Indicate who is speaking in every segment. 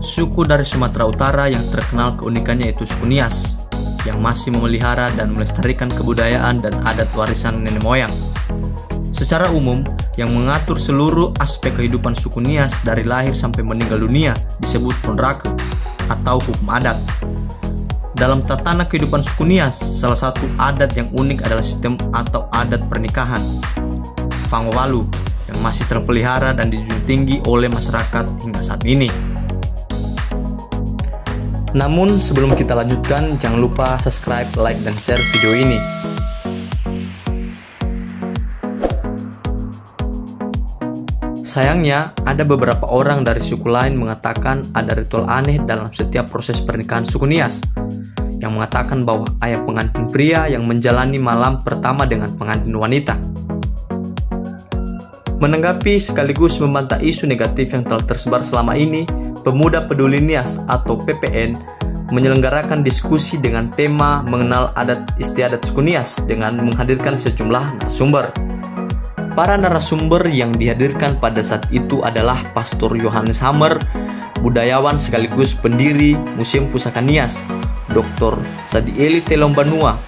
Speaker 1: suku dari Sumatera Utara yang terkenal keunikannya yaitu suku Nias, yang masih memelihara dan melestarikan kebudayaan dan adat warisan nenek moyang. Secara umum, yang mengatur seluruh aspek kehidupan suku Nias dari lahir sampai meninggal dunia disebut Fondrake atau hukum adat. Dalam tatanan kehidupan suku Nias, salah satu adat yang unik adalah sistem atau adat pernikahan Fangowalu yang masih terpelihara dan dijunjung tinggi oleh masyarakat hingga saat ini. Namun sebelum kita lanjutkan, jangan lupa subscribe, like, dan share video ini. Sayangnya, ada beberapa orang dari suku lain mengatakan ada ritual aneh dalam setiap proses pernikahan suku Nias, yang mengatakan bahwa ayah pengantin pria yang menjalani malam pertama dengan pengantin wanita. Menanggapi sekaligus membantah isu negatif yang telah tersebar selama ini, Pemuda Peduli Nias atau PPN menyelenggarakan diskusi dengan tema mengenal adat istiadat suku Nias dengan menghadirkan sejumlah narasumber. Para narasumber yang dihadirkan pada saat itu adalah Pastor Johannes Hammer, budayawan sekaligus pendiri Museum Pusaka Nias, Dr. Sadieli Telombanua,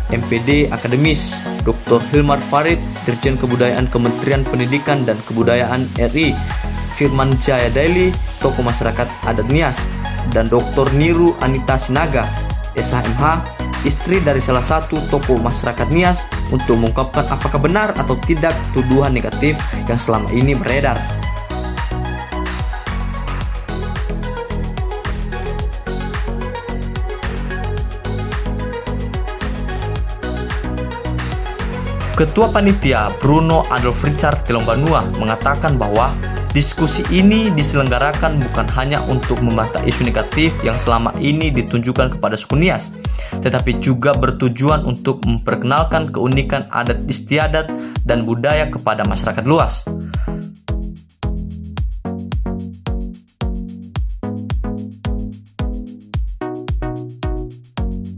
Speaker 1: MPD Akademis, Dr. Hilmar Farid, Dirjen Kebudayaan Kementerian Pendidikan dan Kebudayaan RI, Firman Jaya Daily, tokoh masyarakat adat Nias, dan Dr. Niru Anita Sinaga, SHMH, istri dari salah satu tokoh masyarakat Nias, untuk mengungkapkan apakah benar atau tidak tuduhan negatif yang selama ini beredar. Ketua Panitia Bruno Adolf Richard Telombanua mengatakan bahwa diskusi ini diselenggarakan bukan hanya untuk membantah isu negatif yang selama ini ditunjukkan kepada suku Nias, tetapi juga bertujuan untuk memperkenalkan keunikan adat istiadat dan budaya kepada masyarakat luas.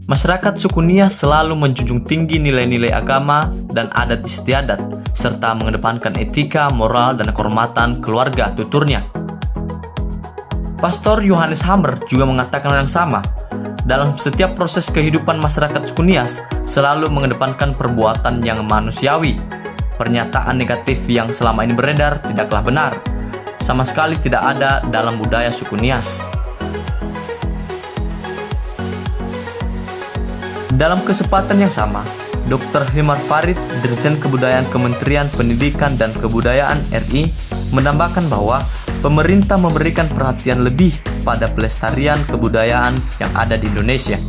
Speaker 1: Masyarakat suku Nias selalu menjunjung tinggi nilai-nilai agama dan adat istiadat, serta mengedepankan etika, moral, dan kehormatan keluarga tuturnya. Pastor Johannes Hammer juga mengatakan yang sama. Dalam setiap proses kehidupan masyarakat suku Nias, selalu mengedepankan perbuatan yang manusiawi. Pernyataan negatif yang selama ini beredar tidaklah benar. Sama sekali tidak ada dalam budaya suku Nias. Dalam kesempatan yang sama, Dr. Hilmar Farid, Dirjen Kebudayaan Kementerian Pendidikan dan Kebudayaan RI, menambahkan bahwa pemerintah memberikan perhatian lebih pada pelestarian kebudayaan yang ada di Indonesia.